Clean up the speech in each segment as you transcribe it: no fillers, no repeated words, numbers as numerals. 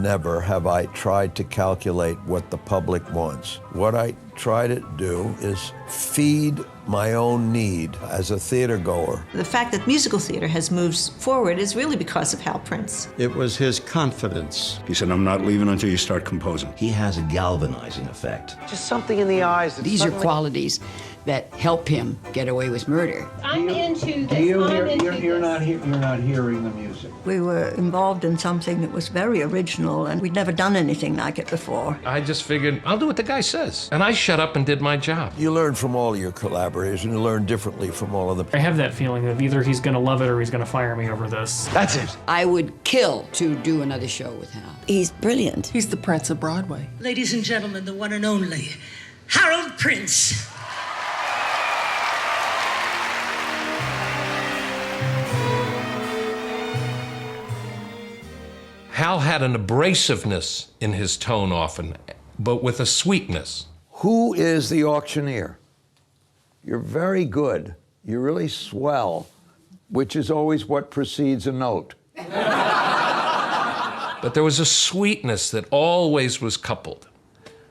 never have I tried to calculate what the public wants. What I try to do is feed my own need as a theater goer. The fact that musical theater has moved forward is really because of Hal Prince. It was his confidence. He said, I'm not leaving until you start composing. He has a galvanizing effect. Just something in the eyes. These are qualities that help him get away with murder. I'm into this. You're not hearing the music. We were involved in something that was very original, and we'd never done anything like it before. I just figured, I'll do what the guy says. And I shut up and did my job. You learn from all your collaborators, and you learn differently from all of them. I have that feeling of either he's gonna love it or he's gonna fire me over this. That's it. I would kill to do another show with Hal. He's brilliant. He's the Prince of Broadway. Ladies and gentlemen, the one and only Harold Prince. Hal had an abrasiveness in his tone often, but with a sweetness. Who is the auctioneer? You're very good. You're really swell, which is always what precedes a note. But there was a sweetness that always was coupled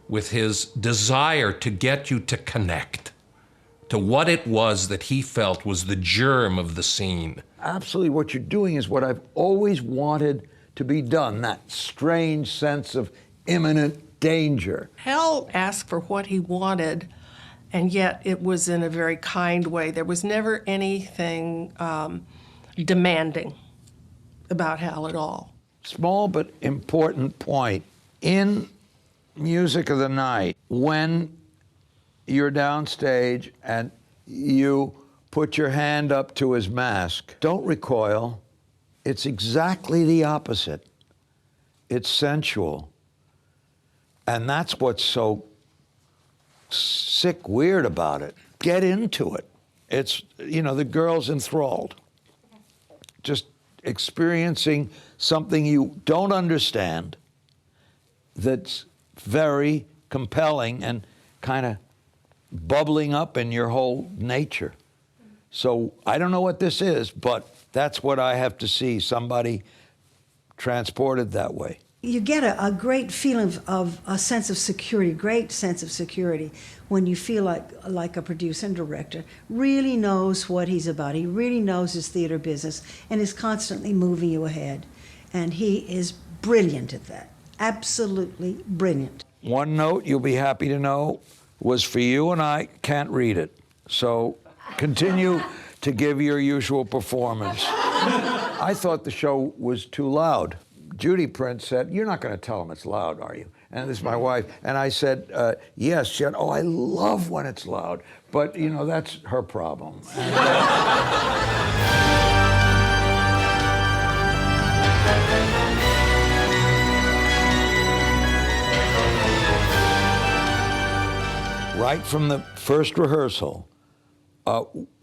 with his desire to get you to connect to what it was that he felt was the germ of the scene. Absolutely, what you're doing is what I've always wanted to be done, that strange sense of imminent danger. Hal asked for what he wanted, and yet it was in a very kind way. There was never anything demanding about Hal at all. Small but important point. In Music of the Night, when you're downstage and you put your hand up to his mask, don't recoil. It's exactly the opposite. It's sensual. And that's what's so sick weird about it. Get into it. It's, you know, the girl's enthralled. Just experiencing something you don't understand that's very compelling and kind of bubbling up in your whole nature. So I don't know what this is, but that's what I have to see, somebody transported that way. You get a great feeling of a sense of security, great sense of security, when you feel like a producer and director really knows what he's about. He really knows his theater business and is constantly moving you ahead. And he is brilliant at that, absolutely brilliant. One note you'll be happy to know was for you, and I can't read it. So continue to give your usual performance. I thought the show was too loud. Judy Prince said, "You're not going to tell them it's loud, are you?" And this is my wife. And I said, yes. She said, "Oh, I love when it's loud." But, you know, that's her problem. And, right from the first rehearsal,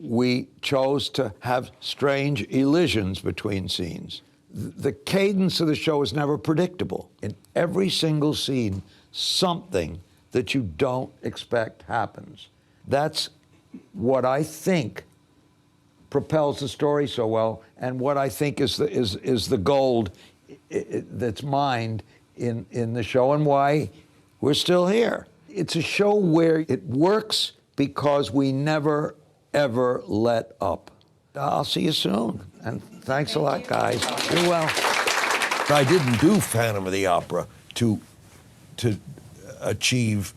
we chose to have strange elisions between scenes. The cadence of the show is never predictable. In every single scene, something that you don't expect happens. That's what I think propels the story so well, and what I think is the gold that's mined in the show, and why we're still here. It's a show where it works because we never, ever let up. I'll see you soon, and thanks a lot, guys. You're well. I didn't do Phantom of the Opera to achieve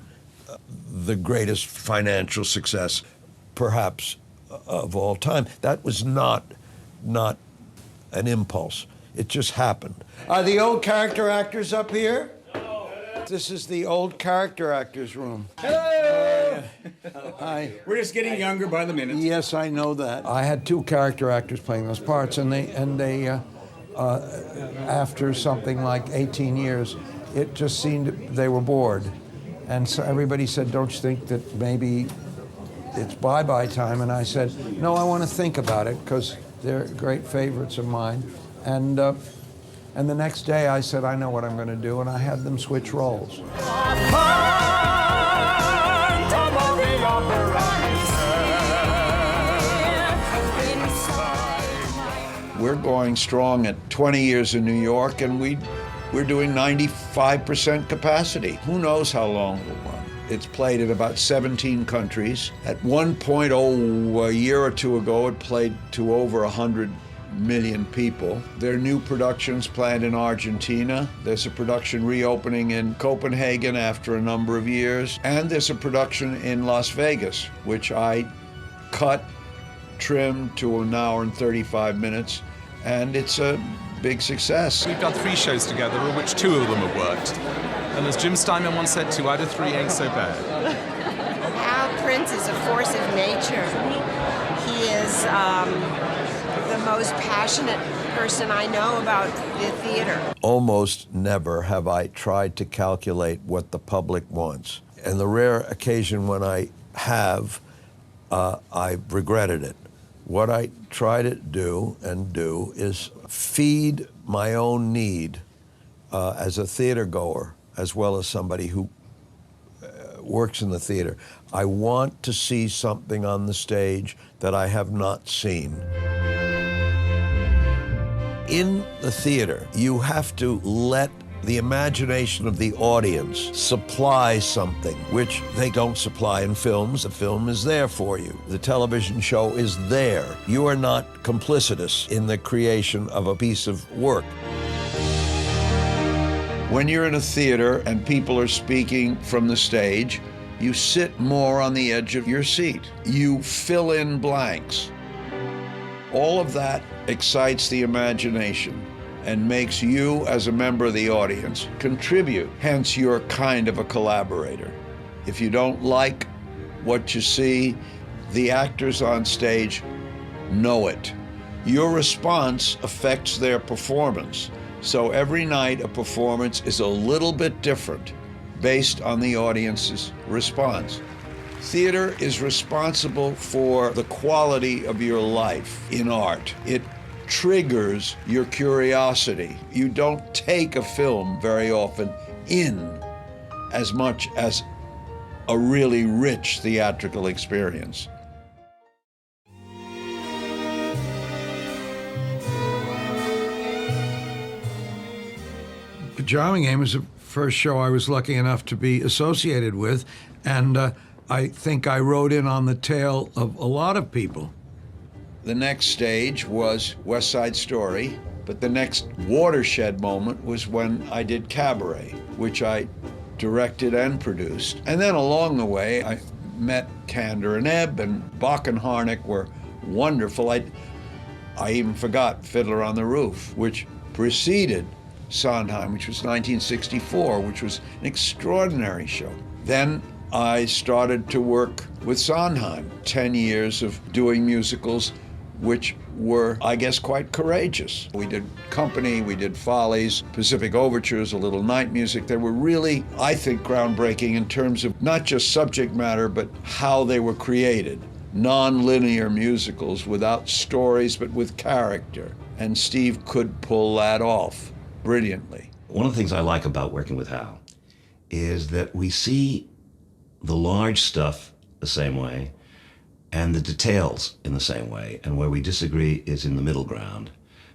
the greatest financial success, perhaps, of all time. That was not an impulse. It just happened. Are the old character actors up here? No. This is the old character actors room. Hello! Hi. We're just getting younger by the minute. Yes, I know that. I had two character actors playing those parts, and they after something like 18 years, it just seemed they were bored. And so everybody said, "Don't you think that maybe it's bye-bye time?" And I said, "No, I want to think about it, because they're great favorites of mine." And the next day I said, "I know what I'm going to do," and I had them switch roles. We're going strong at 20 years in New York, and we We're doing 95% capacity. Who knows how long we'll run? It's played in about 17 countries. At one point, a year or two ago, it played to over 100 million people. There are new productions planned in Argentina. There's a production reopening in Copenhagen after a number of years. And there's a production in Las Vegas, which I cut, trimmed to an hour and 35 minutes. And it's a big success. We've done 3 shows together, of which 2 of them have worked. And as Jim Steinman once said, 2 out of 3 ain't so bad. Hal Prince is a force of nature. He is the most passionate person I know about the theater. Almost never have I tried to calculate what the public wants. And the rare occasion when I have, I've regretted it. What I try to do is feed my own need as a theater goer, as well as somebody who works in the theater. I want to see something on the stage that I have not seen. In the theater, you have to let the imagination of the audience supply something which they don't supply in films. The film is there for you. The television show is there. You are not complicitous in the creation of a piece of work. When you're in a theater and people are speaking from the stage, you sit more on the edge of your seat. You fill in blanks. All of that excites the imagination and makes you, as a member of the audience, contribute. Hence, you're kind of a collaborator. If you don't like what you see, the actors on stage know it. Your response affects their performance. So every night, a performance is a little bit different based on the audience's response. Theater is responsible for the quality of your life in art. It triggers your curiosity. You don't take a film very often in as much as a really rich theatrical experience. Pajama Game was the first show I was lucky enough to be associated with, and I think I rode in on the tail of a lot of people. The next stage was West Side Story, but the next watershed moment was when I did Cabaret, which I directed and produced. And then along the way, I met Kander and Ebb, and Bach and Harnick were wonderful. I even forgot Fiddler on the Roof, which preceded Sondheim, which was 1964, which was an extraordinary show. Then I started to work with Sondheim, 10 years of doing musicals, which were, I guess, quite courageous. We did Company, we did Follies, Pacific Overtures, a little night music. They were really, I think, groundbreaking in terms of not just subject matter, but how they were created. Non-linear musicals without stories, but with character. And Steve could pull that off brilliantly. One of the things I like about working with Hal is that we see the large stuff the same way and the details in the same way, and where we disagree is in the middle ground,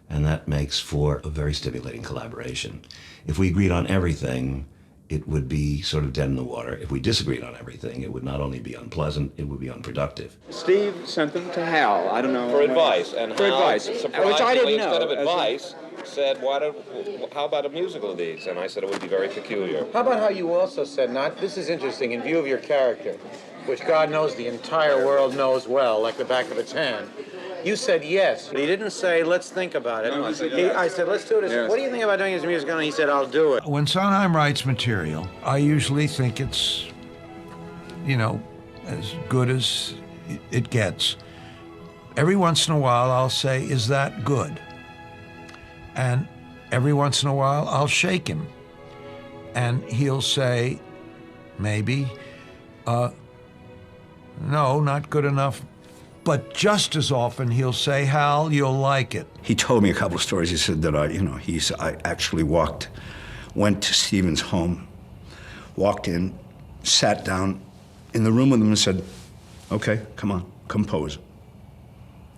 and that makes for a very stimulating collaboration. If we agreed on everything, it would be sort of dead in the water. If we disagreed on everything, it would not only be unpleasant, it would be unproductive. Steve sent them to Hal. I don't know. For advice. And for Hal, advice, which I surprisingly, didn't know. instead of advice, said, how about a musical of these? And I said it would be very peculiar. How about how you also said, this is interesting, in view of your character, which God knows the entire world knows well, like the back of its hand. You said yes. He didn't say, let's think about it. No, I said yes. I said, let's do it. I said, what do you think about doing this musical? And he said, I'll do it. When Sondheim writes material, I usually think it's, as good as it gets. Every once in a while, I'll say, is that good? And every once in a while, I'll shake him. And he'll say, maybe, no, not good enough. But just as often, he'll say, Hal, you'll like it. He told me a couple of stories. He said that I actually went to Stephen's home, walked in, sat down in the room with him and said, okay, come on, compose.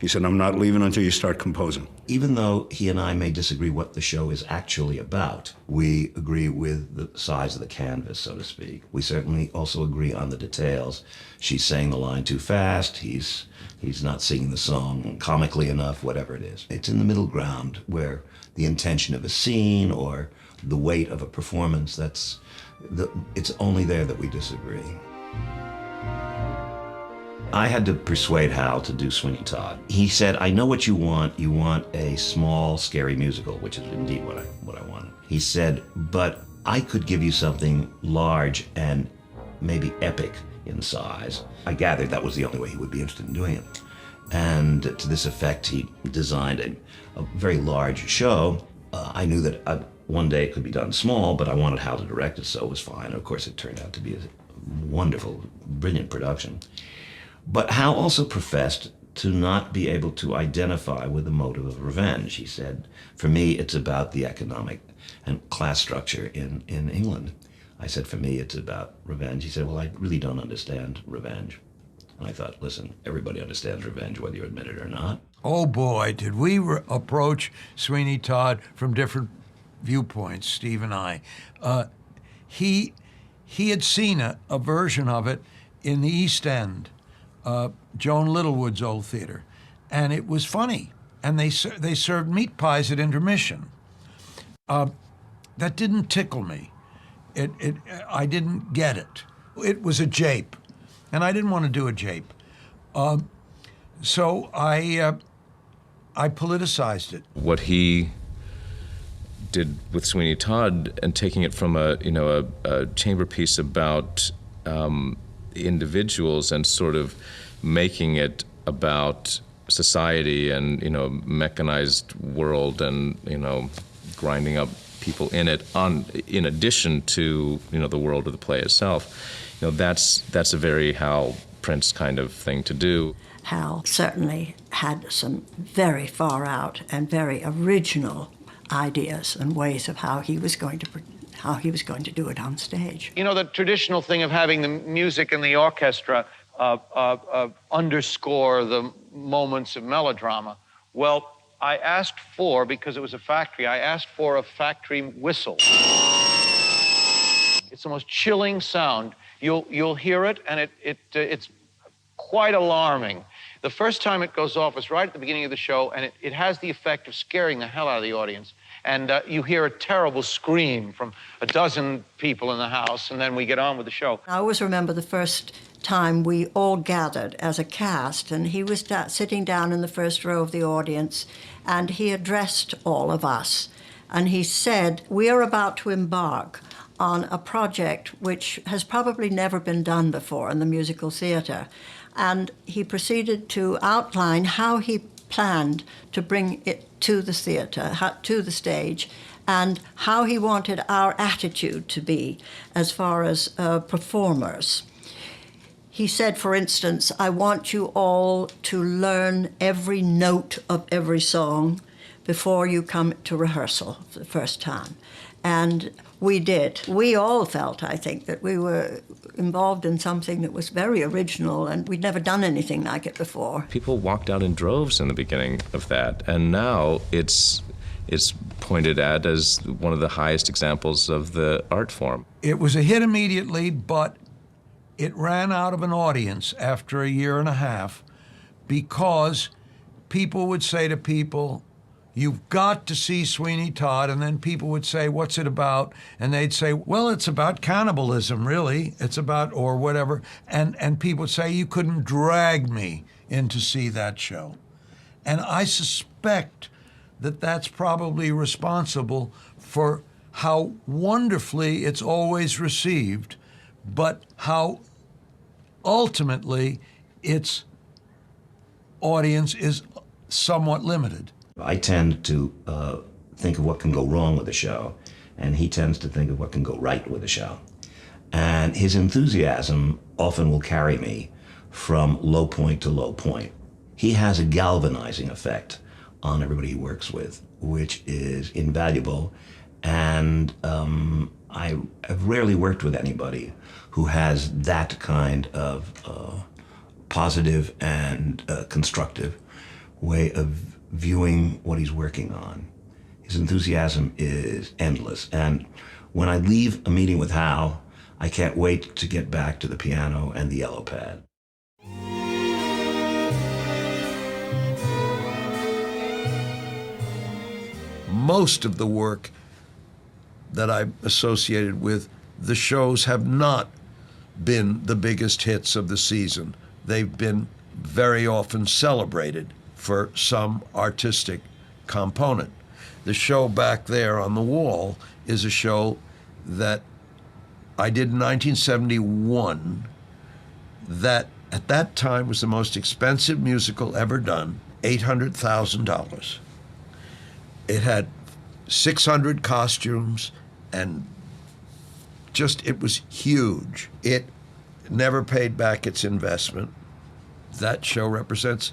He said, I'm not leaving until you start composing. Even though he and I may disagree what the show is actually about, we agree with the size of the canvas, so to speak. We certainly also agree on the details. She's saying the line too fast, he's not singing the song comically enough, whatever it is. It's in the middle ground where the intention of a scene or the weight of a performance, it's only there that we disagree. I had to persuade Hal to do Sweeney Todd. He said, I know what you want. You want a small, scary musical, which is indeed what I wanted. He said, but I could give you something large and maybe epic in size. I gathered that was the only way he would be interested in doing it. And to this effect, he designed a very large show. I knew that one day it could be done small, but I wanted Hal to direct it, so it was fine. Of course, it turned out to be a wonderful, brilliant production. But Hal also professed to not be able to identify with the motive of revenge. He said, for me, it's about the economic and class structure in England. I said, for me, it's about revenge. He said, well, I really don't understand revenge. And I thought, listen, everybody understands revenge, whether you admit it or not. Oh boy, did we approach Sweeney Todd from different viewpoints, Steve and I. He had seen a version of it in the East End, Joan Littlewood's old theater, and it was funny. And they served meat pies at intermission. That didn't tickle me. I didn't get it. It was a jape, and I didn't want to do a jape. So I politicized it. What he did with Sweeney Todd and taking it from a chamber piece about individuals and sort of making it about society and mechanized world and grinding up people in it in addition to the world of the play itself. That's a very Hal Prince kind of thing to do. Hal certainly had some very far out and very original ideas and ways of how he was going to do it on stage. The traditional thing of having the music and the orchestra underscore the moments of melodrama. Well, I asked for, because it was a factory, I asked for a factory whistle. It's the most chilling sound. You'll hear it, and it's quite alarming. The first time it goes off is right at the beginning of the show, and it has the effect of scaring the hell out of the audience. And you hear a terrible scream from a dozen people in the house, and then we get on with the show. I always remember the first time we all gathered as a cast, and he was sitting down in the first row of the audience, and he addressed all of us. And he said, we are about to embark on a project which has probably never been done before in the musical theater. And he proceeded to outline how he planned to bring it to the theater, to the stage, and how he wanted our attitude to be as far as performers. He said, for instance, I want you all to learn every note of every song before you come to rehearsal for the first time. And we did. We all felt, I think, that we were involved in something that was very original, and we'd never done anything like it before. People walked out in droves in the beginning of that, and now it's pointed at as one of the highest examples of the art form. It was a hit immediately, but it ran out of an audience after a year and a half because people would say to people, you've got to see Sweeney Todd, and then people would say, what's it about? And they'd say, well, it's about cannibalism, really. It's about, or whatever. And people would say, you couldn't drag me in to see that show. And I suspect that that's probably responsible for how wonderfully it's always received, but how ultimately its audience is somewhat limited. I tend to think of what can go wrong with a show, and he tends to think of what can go right with a show. And his enthusiasm often will carry me from low point to low point. He has a galvanizing effect on everybody he works with, which is invaluable. And I have rarely worked with anybody who has that kind of positive and constructive way of viewing what he's working on. His enthusiasm is endless. And when I leave a meeting with Hal, I can't wait to get back to the piano and the yellow pad. Most of the work that I'm associated with, the shows have not been the biggest hits of the season. They've been very often celebrated for some artistic component. The show back there on the wall is a show that I did in 1971 that at that time was the most expensive musical ever done, $800,000. It had 600 costumes and it was huge. It never paid back its investment. That show represents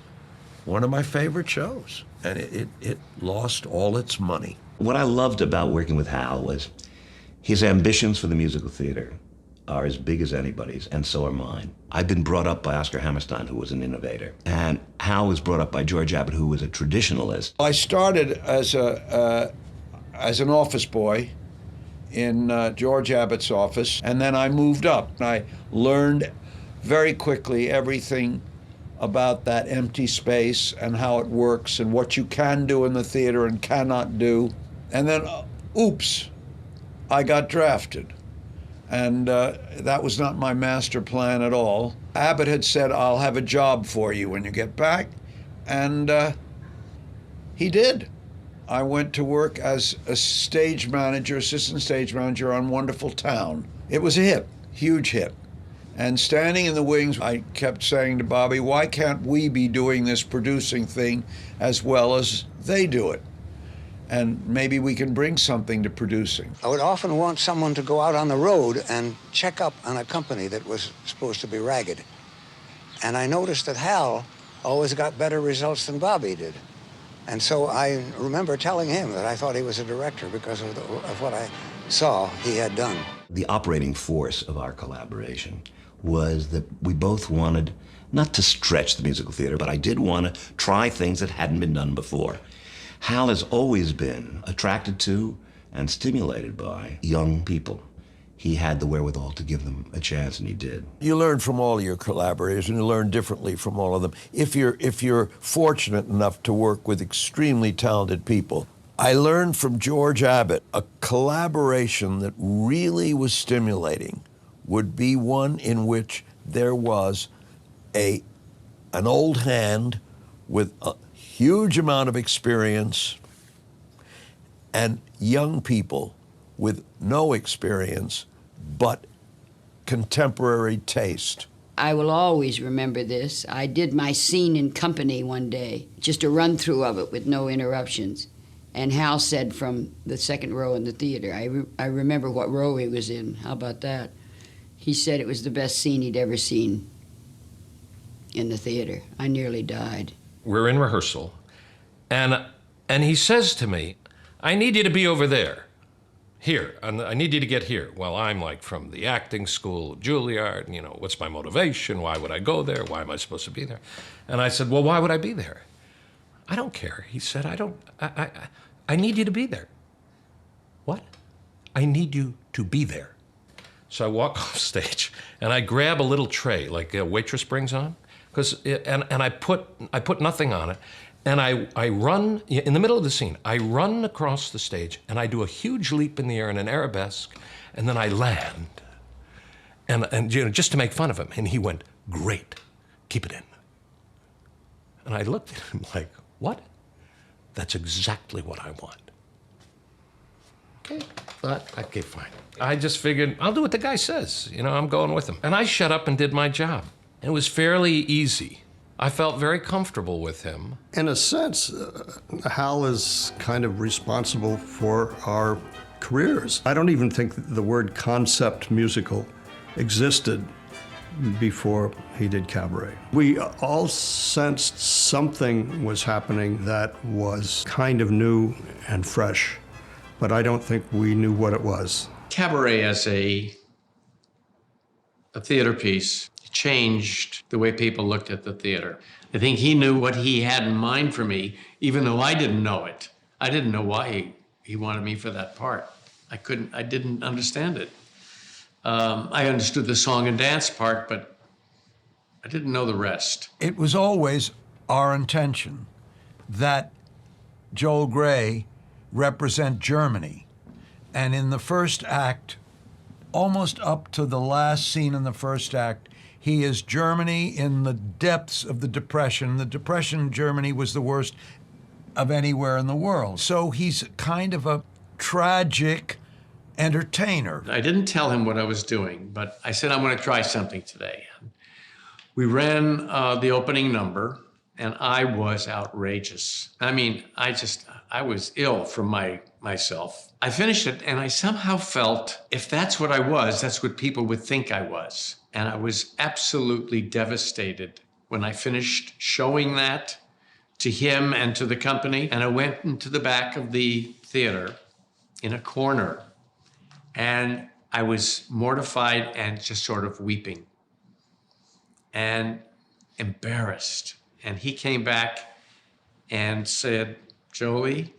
one of my favorite shows, and it lost all its money. What I loved about working with Hal was his ambitions for the musical theater are as big as anybody's, and so are mine. I've been brought up by Oscar Hammerstein, who was an innovator, and Hal was brought up by George Abbott, who was a traditionalist. I started as an office boy in George Abbott's office, and then I moved up. I learned very quickly everything about that empty space and how it works and what you can do in the theater and cannot do. And then, oops, I got drafted. And that was not my master plan at all. Abbott had said, I'll have a job for you when you get back. And he did. I went to work as a stage manager, assistant stage manager on Wonderful Town. It was a hit, huge hit. And standing in the wings, I kept saying to Bobby, why can't we be doing this producing thing as well as they do it? And maybe we can bring something to producing. I would often want someone to go out on the road and check up on a company that was supposed to be ragged. And I noticed that Hal always got better results than Bobby did. And so I remember telling him that I thought he was a director because of what I saw he had done. The operating force of our collaboration was that we both wanted not to stretch the musical theater, but I did want to try things that hadn't been done before. Hal has always been attracted to and stimulated by young people. He had the wherewithal to give them a chance, and he did. You learn from all your collaborators, and you learn differently from all of them. If you're fortunate enough to work with extremely talented people, I learned from George Abbott a collaboration that really was stimulating would be one in which there was an old hand with a huge amount of experience and young people with no experience but contemporary taste. I will always remember this. I did my scene in Company one day, just a run-through of it with no interruptions. And Hal said from the second row in the theater, I remember what row he was in. How about that? He said it was the best scene he'd ever seen in the theater. I nearly died. We're in rehearsal, and he says to me, I need you to be over there. Here, I need you to get here. Well, I'm like from the acting school, Juilliard, you know, what's my motivation? Why would I go there? Why am I supposed to be there? And I said, well, why would I be there? I don't care. He said, I need you to be there. What? I need you to be there. So I walk off stage and I grab a little tray like a waitress brings on, and I put nothing on it. And I run, in the middle of the scene, I run across the stage and I do a huge leap in the air in an arabesque, and then I land. And you know, just to make fun of him. And he went, great, keep it in. And I looked at him like, what? That's exactly what I want. Okay, but okay, fine. I just figured, I'll do what the guy says. You know, I'm going with him. And I shut up and did my job. It was fairly easy. I felt very comfortable with him. In a sense, Hal is kind of responsible for our careers. I don't even think the word concept musical existed before he did Cabaret. We all sensed something was happening that was kind of new and fresh, but I don't think we knew what it was. Cabaret as a theater piece changed the way people looked at the theater. I think he knew what he had in mind for me, even though I didn't know it. I didn't know why he wanted me for that part. I didn't understand it. I understood the song and dance part, but I didn't know the rest. It was always our intention that Joel Grey represent Germany. And in the first act, almost up to the last scene in the first act, he is Germany in the depths of the Depression. The Depression in Germany was the worst of anywhere in the world. So he's kind of a tragic entertainer. I didn't tell him what I was doing, but I said, I'm going to try something today. We ran the opening number, and I was outrageous. I mean, I was ill from myself. I finished it, and I somehow felt if that's what I was, that's what people would think I was. And I was absolutely devastated when I finished showing that to him and to the company. And I went into the back of the theater in a corner, and I was mortified and just sort of weeping and embarrassed. And he came back and said, Jolie,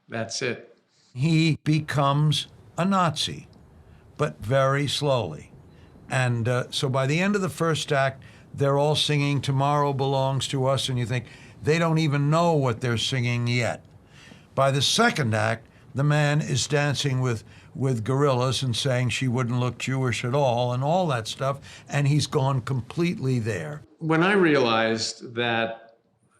that's it. He becomes a Nazi, but very slowly. And so by the end of the first act, they're all singing Tomorrow Belongs to Us, and you think, they don't even know what they're singing yet. By the second act, the man is dancing with gorillas and saying she wouldn't look Jewish at all and all that stuff, and he's gone completely there. When I realized that,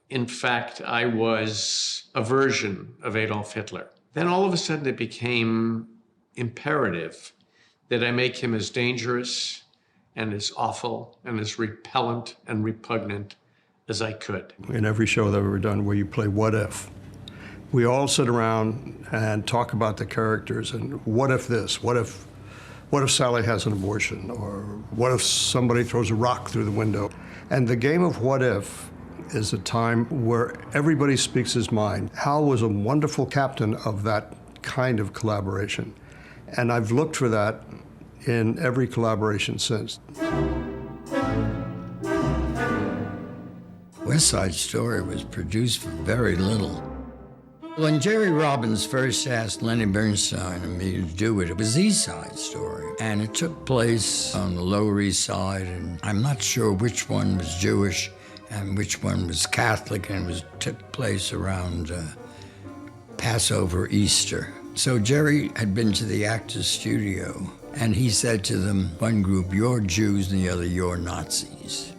in fact, I was a version of Adolf Hitler, then all of a sudden it became imperative that I make him as dangerous and as awful and as repellent and repugnant as I could. In every show that I've ever done where you play What If, we all sit around and talk about the characters and what if this, what if Sally has an abortion, or what if somebody throws a rock through the window. And the game of What If is a time where everybody speaks his mind. Hal was a wonderful captain of that kind of collaboration. And I've looked for that in every collaboration since. West Side Story was produced for very little. When Jerry Robbins first asked Lenny Bernstein and me to do it, it was East Side Story. And it took place on the Lower East Side, and I'm not sure which one was Jewish and which one was Catholic, and it took place around Passover, Easter. So Jerry had been to the actors' studio, and he said to them, one group, you're Jews, and the other, you're Nazis.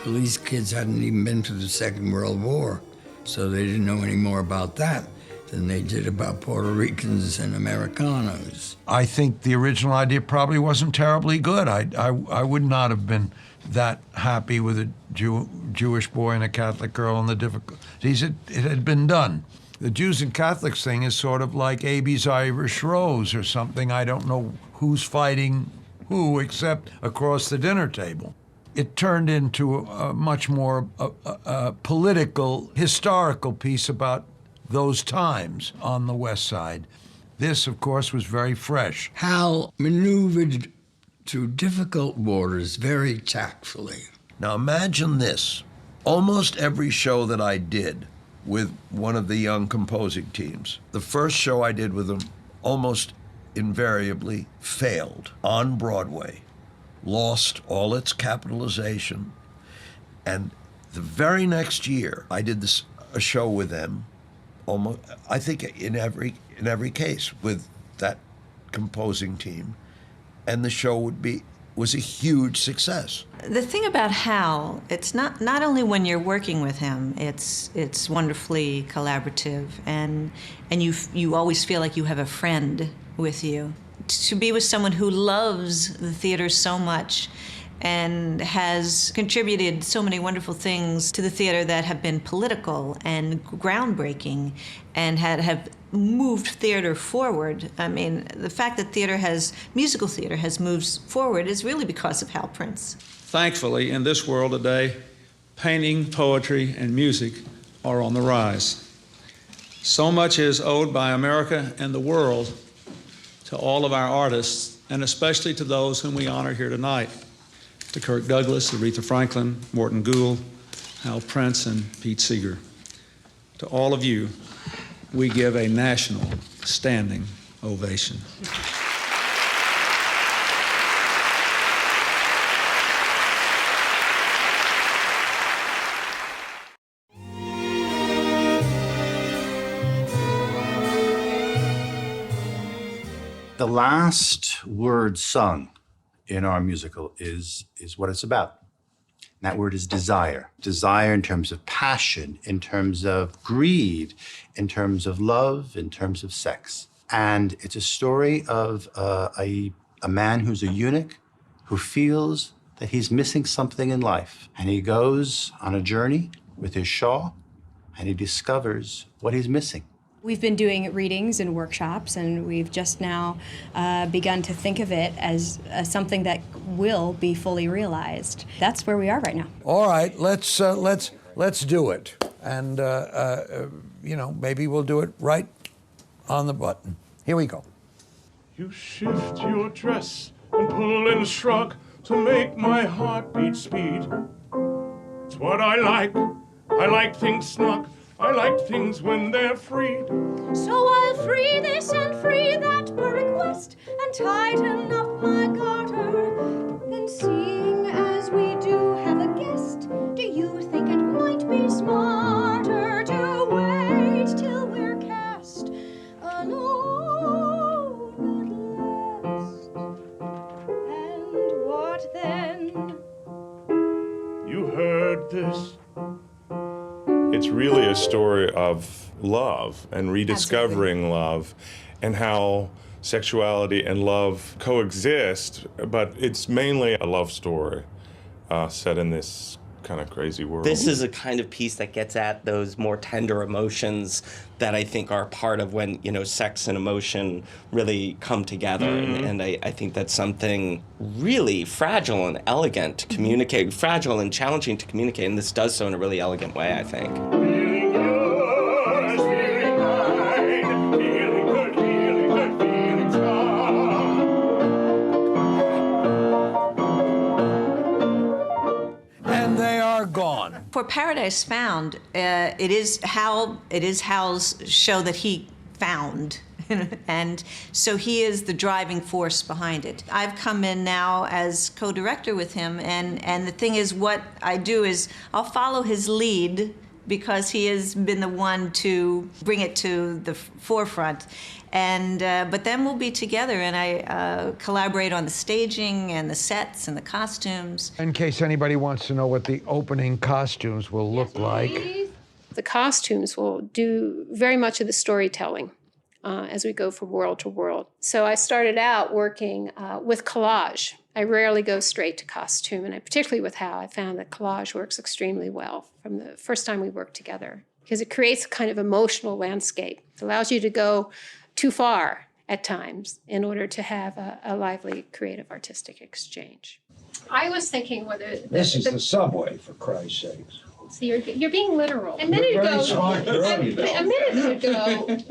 Well, these kids hadn't even been to the Second World War, so they didn't know any more about that than they did about Puerto Ricans and Americanos. I think the original idea probably wasn't terribly good. I would not have been that happy with a Jewish boy and a Catholic girl and the difficulties. It had been done. The Jews and Catholics thing is sort of like Abie's Irish Rose or something. I don't know who's fighting who except across the dinner table. It turned into a much more political, historical piece about those times on the West Side. This, of course, was very fresh. Hal maneuvered through difficult waters very tactfully. Now imagine this. Almost every show that I did with one of the young composing teams, the first show I did with them almost invariably failed on Broadway, lost all its capitalization, and the very next year I did a show with them, almost, I think in every case with that composing team, and the show was a huge succce. The thing about Hal, it's not only when you're working with him, it's wonderfully collaborative, and you always feel like you have a friend with you. To be with someone who loves the theater so much and has contributed so many wonderful things to the theater that have been political and groundbreaking and have moved theater forward. I mean, the fact that musical theater has moved forward is really because of Hal Prince. Thankfully, in this world today, painting, poetry, and music are on the rise. So much is owed by America and the world to all of our artists, and especially to those whom we honor here tonight. to Kirk Douglas, Aretha Franklin, Morton Gould, Hal Prince, and Pete Seeger. To all of you, we give a national standing ovation. The last word sung in our musical is what it's about. And that word is desire. Desire in terms of passion, in terms of greed, in terms of love, in terms of sex. And it's a story of a man who's a eunuch who feels that he's missing something in life. And he goes on a journey with his shawl and he discovers what he's missing. We've been doing readings and workshops, and we've just now begun to think of it as something that will be fully realized. That's where we are right now. All right, let's do it, and maybe we'll do it right on the button. Here we go. You shift your dress and pull and shrug to make my heartbeat speed. It's what I like. I like things snug. I like things when they're freed. So I'll free this and free that per request and tighten up my garter. Then seeing as we do have a guest, do you think it might be smarter to wait till we're cast alone at last? And what then? You heard this. It's really a story of love and rediscovering love and how sexuality and love coexist, but it's mainly a love story set in this kind of crazy world. This is a kind of piece that gets at those more tender emotions that I think are part of when, sex and emotion really come together. Mm-hmm. And I think that's something really fragile and elegant to communicate, fragile and challenging to communicate, and this does so in a really elegant way, I think. Gone. For Paradise Found, it is Hal's show that he found, and so he is the driving force behind it. I've come in now as co-director with him, and the thing is, what I do is I'll follow his lead because he has been the one to bring it to the forefront. And but then we'll be together, and I collaborate on the staging and the sets and the costumes. In case anybody wants to know what the opening costumes will look like. The costumes will do very much of the storytelling as we go from world to world. So I started out working with collage. I rarely go straight to costume, and particularly with Hal, I found that collage works extremely well from the first time we worked together because it creates a kind of emotional landscape. It allows you to go too far at times in order to have a lively, creative, artistic exchange. I was thinking whether... This is the subway, for Christ's sakes. So you're being literal. A minute ago,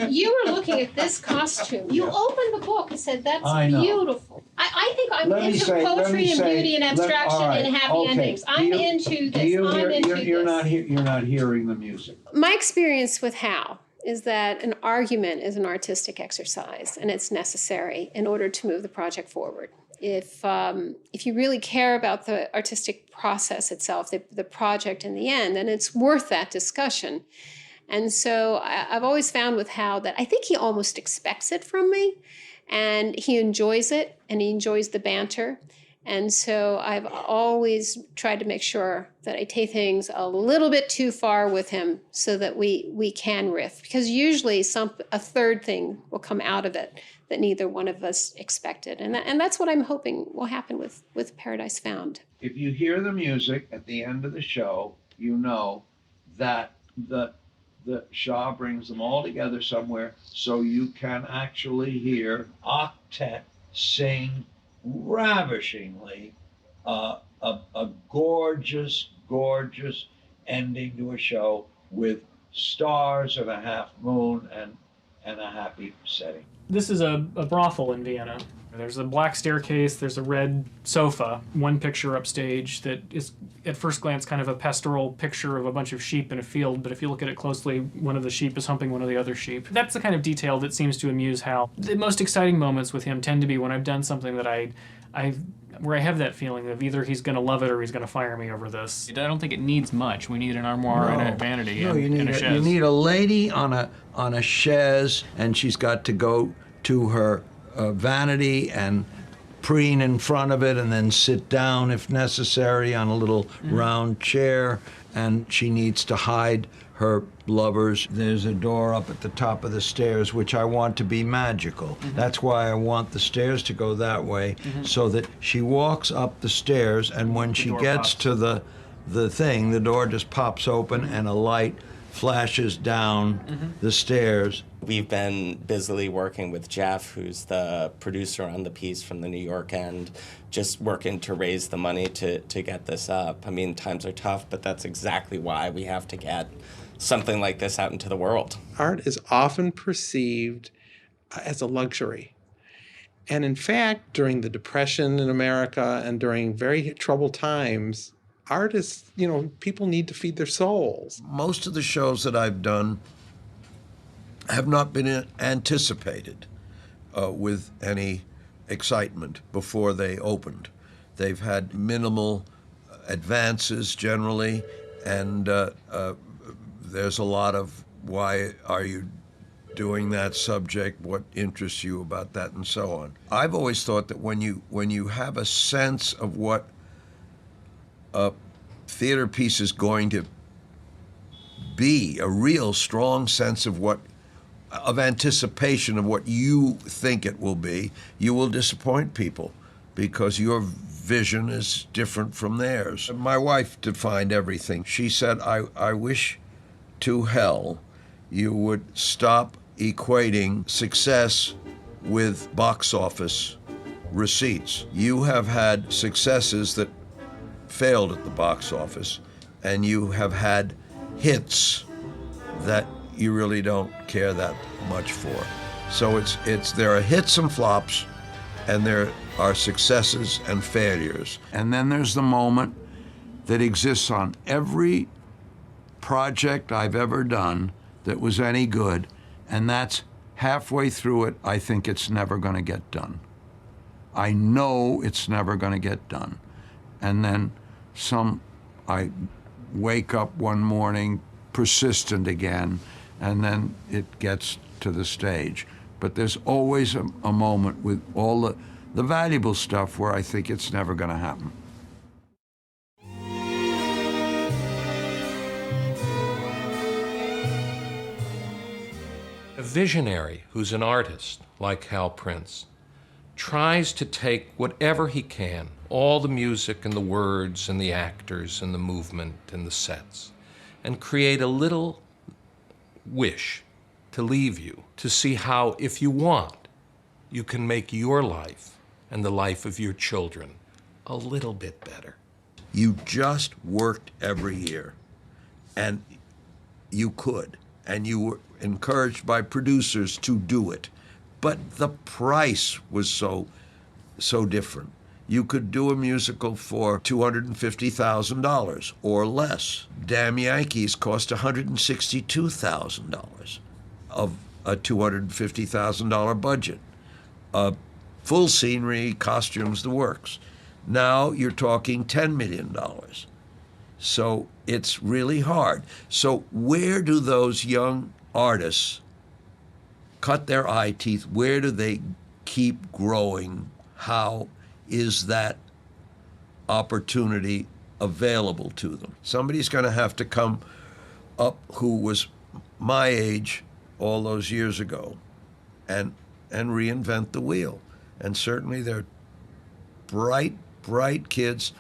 you were looking at this costume. You opened the book and said, "That's beautiful." I think I'm into poetry and beauty and abstraction and happy endings. I'm into this. You're not hearing the music. My experience with Hal is that an argument is an artistic exercise, and it's necessary in order to move the project forward. If you really care about the artistic process itself, the project in the end, then it's worth that discussion. And so I've always found with Hal that I think he almost expects it from me, and he enjoys it, and he enjoys the banter. And so I've always tried to make sure that I take things a little bit too far with him so that we can riff. Because usually a third thing will come out of it that neither one of us expected. And that's what I'm hoping will happen with Paradise Found. If you hear the music at the end of the show, you know that the Shah brings them all together somewhere so you can actually hear octet sing ravishingly a gorgeous, gorgeous ending to a show with stars and a half moon and a happy setting. This is a brothel in Vienna. There's a black staircase, there's a red sofa, one picture upstage that is, at first glance, kind of a pastoral picture of a bunch of sheep in a field, but if you look at it closely, one of the sheep is humping one of the other sheep. That's the kind of detail that seems to amuse Hal. The most exciting moments with him tend to be when I've done something that where I have that feeling of either he's going to love it or he's going to fire me over this. I don't think it needs much. We need an armoire and a vanity No, and a chaise. you need a lady on a chaise, and she's got to go to her vanity and preen in front of it and then sit down if necessary on a little round chair, and she needs to hide her lovers. There's a door up at the top of the stairs which I want to be magical. That's why I want the stairs to go that way, so that she walks up the stairs, and when she gets to the thing, the door just pops open and a light flashes down the stairs. We've been busily working with Jeff, who's the producer on the piece from the New York end, just working to raise the money to get this up. I mean, times are tough, but that's exactly why we have to get something like this out into the world. Art is often perceived as a luxury. And in fact, during the Depression in America and during very troubled times, art is, people need to feed their souls. Most of the shows that I've done have not been anticipated with any excitement before they opened. They've had minimal advances generally, and there's a lot of, why are you doing that subject? What interests you about that, and so on. I've always thought that when you have a sense of what a theater piece is going to be, a real strong sense of anticipation of what you think it will be, you will disappoint people because your vision is different from theirs. My wife defined everything. She said, I wish to hell you would stop equating success with box office receipts. You have had successes that failed at the box office, and you have had hits that you really don't care that much for. So there are hits and flops, and there are successes and failures. And then there's the moment that exists on every project I've ever done that was any good, and that's halfway through it, I think it's never going to get done. I know it's never going to get done. And then I wake up one morning persistent again, and then it gets to the stage. But there's always a moment with all the valuable stuff where I think it's never going to happen. A visionary who's an artist, like Hal Prince, tries to take whatever he can, all the music and the words and the actors and the movement and the sets, and create a little wish to leave you, to see how, if you want, you can make your life and the life of your children a little bit better. You just worked every year, and you could, and you were encouraged by producers to do it. But the price was so different. You could do a musical for $250,000 or less. Damn Yankees cost $162,000 of a $250,000 budget. Full scenery, costumes, the works. Now you're talking $10 million. So it's really hard. So where do those young artists cut their eye teeth? Where do they keep growing? How is that opportunity available to them? Somebody's going to have to come up who was my age all those years ago and reinvent the wheel. And certainly there are bright kids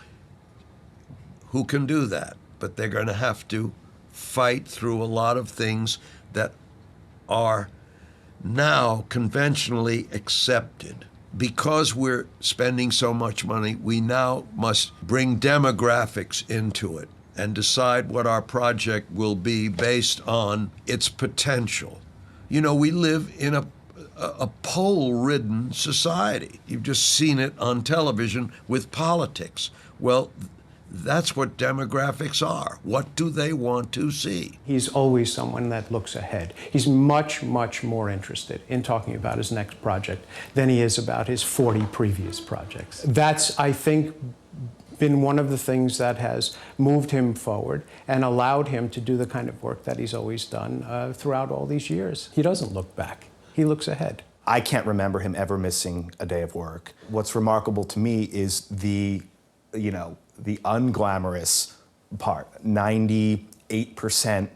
who can do that, but they're going to have to fight through a lot of things that are now conventionally accepted. Because we're spending so much money, we now must bring demographics into it and decide what our project will be based on its potential. You know, we live in a pole-ridden society. You've just seen it on television with politics. Well, that's what demographics are. What do they want to see? He's always someone that looks ahead. He's much, much more interested in talking about his next project than he is about his 40 previous projects. That's, I think, been one of the things that has moved him forward and allowed him to do the kind of work that he's always done throughout all these years. He doesn't look back. He looks ahead. I can't remember him ever missing a day of work. What's remarkable to me is the unglamorous part. 98%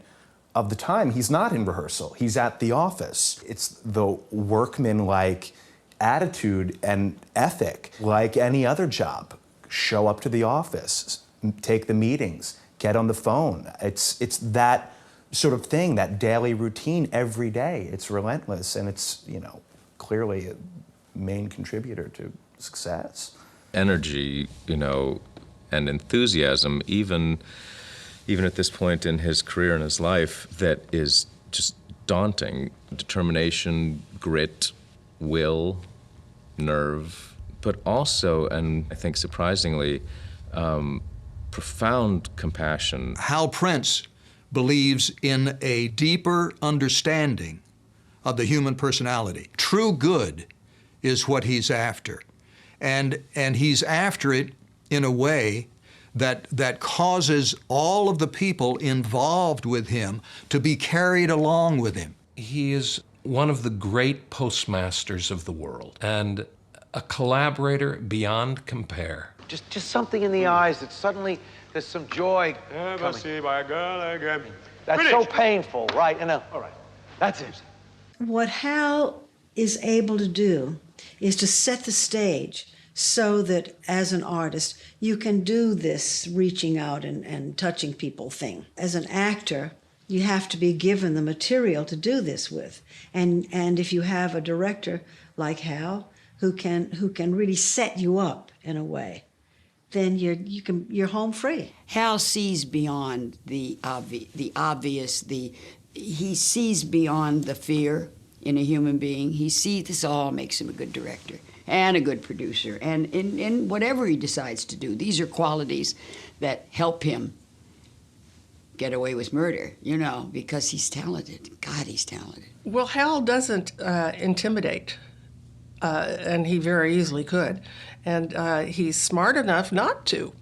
of the time, he's not in rehearsal. He's at the office. It's the workman-like attitude and ethic, like any other job. Show up to the office, take the meetings, get on the phone. It's that sort of thing, that daily routine every day. It's relentless, and it's, clearly a main contributor to success. Energy, and enthusiasm, even at this point in his career and his life, that is just daunting. Determination, grit, will, nerve, but also, and I think surprisingly, profound compassion. Hal Prince believes in a deeper understanding of the human personality. True good is what he's after. And he's after it in a way that causes all of the people involved with him to be carried along with him. He is one of the great postmasters of the world and a collaborator beyond compare. Just something in the eyes that suddenly there's some joy coming. See by a girl again. That's Finish. so painful, right? All right, that's it. What Hal is able to do is to set the stage so that as an artist, you can do this reaching out and touching people thing. As an actor, you have to be given the material to do this with. And if you have a director like Hal who can really set you up in a way, then you're home free. Hal sees beyond the obvious. He sees beyond the fear in a human being. He sees this all makes him a good director and a good producer. And in whatever he decides to do, these are qualities that help him get away with murder, because he's talented. God, he's talented. Well, Hal doesn't intimidate, and he very easily could. And he's smart enough not to.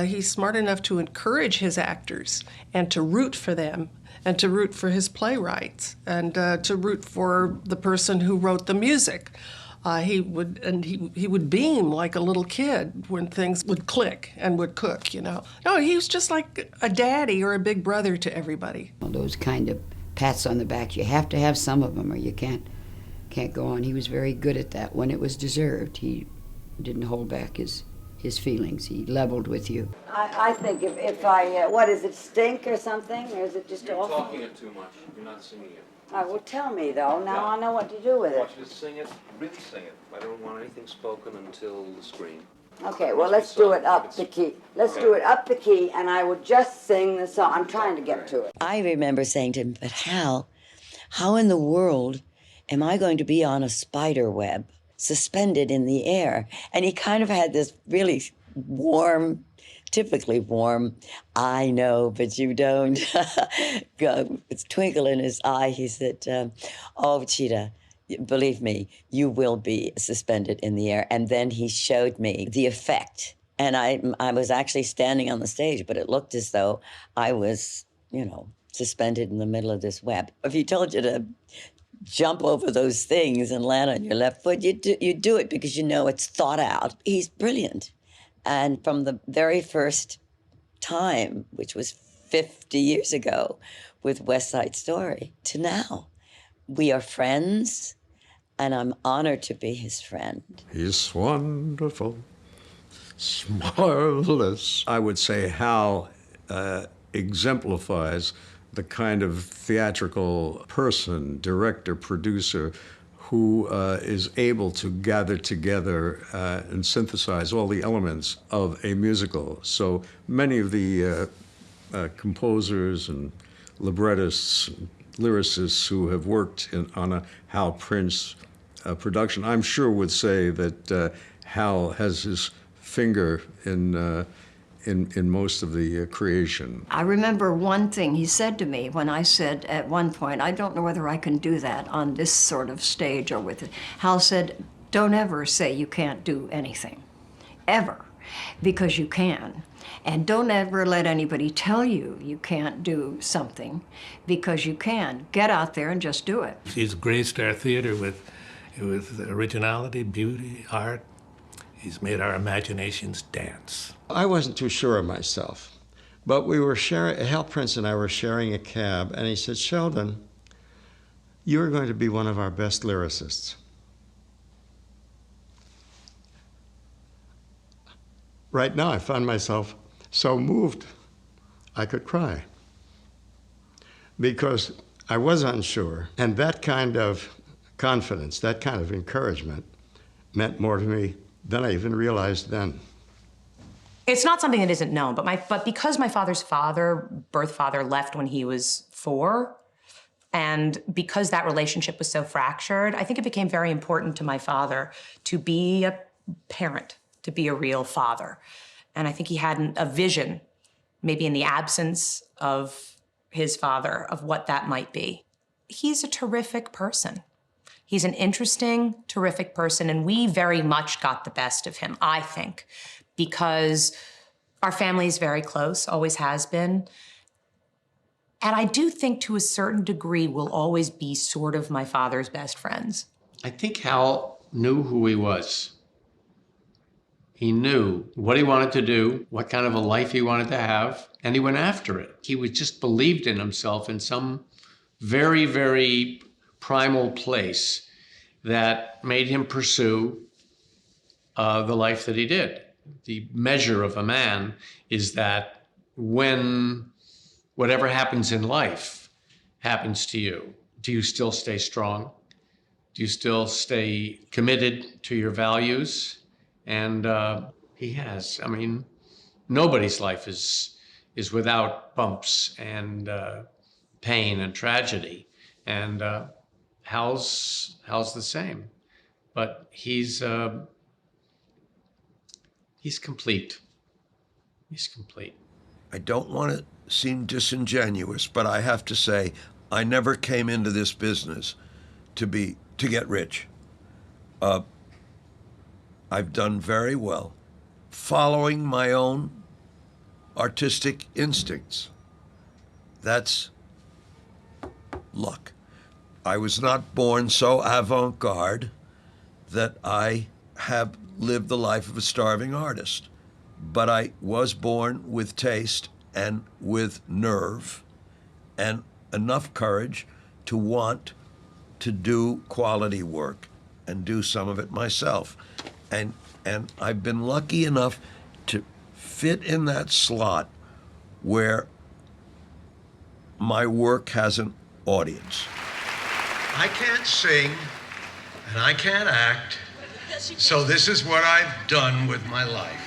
He's smart enough to encourage his actors and to root for them and to root for his playwrights and to root for the person who wrote the music. He would beam like a little kid when things would click and would cook, No, he was just like a daddy or a big brother to everybody. Those kind of pats on the back, you have to have some of them or you can't go on. He was very good at that when it was deserved. He didn't hold back his feelings. He leveled with you. I think if I, what is it, stink or something? Or is it just awful? You're talking it too much. You're not singing it. All right, well, tell me, though. Now I know what to do with I it. want you to sing it, really sing it. I don't want anything spoken until the screen. Okay, well, let's do it up the key. Let's do it up the key, and I would just sing the song. I'm trying to get to it. I remember saying to him, but Hal, how in the world am I going to be on a spider web suspended in the air? And he kind of had this really warm, typically warm, I know, but you don't. It's twinkle in his eye. He said, oh, Chita, believe me, you will be suspended in the air. And then he showed me the effect. And I was actually standing on the stage, but it looked as though I was, suspended in the middle of this web. If he told you to jump over those things and land on your left foot, you do it because it's thought out. He's brilliant. And from the very first time, which was 50 years ago with West Side Story, to now, we are friends, and I'm honored to be his friend. He's wonderful, marvelous. I would say Hal exemplifies the kind of theatrical person, director, producer, who is able to gather together and synthesize all the elements of a musical. So many of the composers and librettists, lyricists who have worked on a Hal Prince production, I'm sure would say that Hal has his finger in most of the creation. I remember one thing he said to me when I said at one point, I don't know whether I can do that on this sort of stage or with it. Hal said, don't ever say you can't do anything, ever, because you can. And don't ever let anybody tell you you can't do something, because you can. Get out there and just do it. He's graced our theater with originality, beauty, art. He's made our imaginations dance. I wasn't too sure of myself, but we were sharing, Hal Prince and I were sharing a cab, and he said, Sheldon, you're going to be one of our best lyricists. Right now, I found myself so moved I could cry, because I was unsure, and that kind of confidence, that kind of encouragement meant more to me than I even realized then. It's not something that isn't known, but because my father's birth father, left when he was 4, and because that relationship was so fractured, I think it became very important to my father to be a parent, to be a real father. And I think he had a vision, maybe in the absence of his father, of what that might be. He's a terrific person. He's an interesting, terrific person, and we very much got the best of him, I think, because our family is very close, always has been. And I do think to a certain degree we'll always be sort of my father's best friends. I think Hal knew who he was. He knew what he wanted to do, what kind of a life he wanted to have, and he went after it. He just believed in himself in some very, very primal place that made him pursue the life that he did. The measure of a man is that when whatever happens in life happens to you, do you still stay strong? Do you still stay committed to your values? And he has. I mean, nobody's life is without bumps and pain and tragedy. And Hal's the same, but he's complete. He's complete. I don't want to seem disingenuous, but I have to say, I never came into this business to get rich. I've done very well, following my own artistic instincts. That's luck. I was not born so avant-garde that I have lived the life of a starving artist, but I was born with taste and with nerve and enough courage to want to do quality work and do some of it myself. And I've been lucky enough to fit in that slot where my work has an audience. I can't sing and I can't act, so this is what I've done with my life.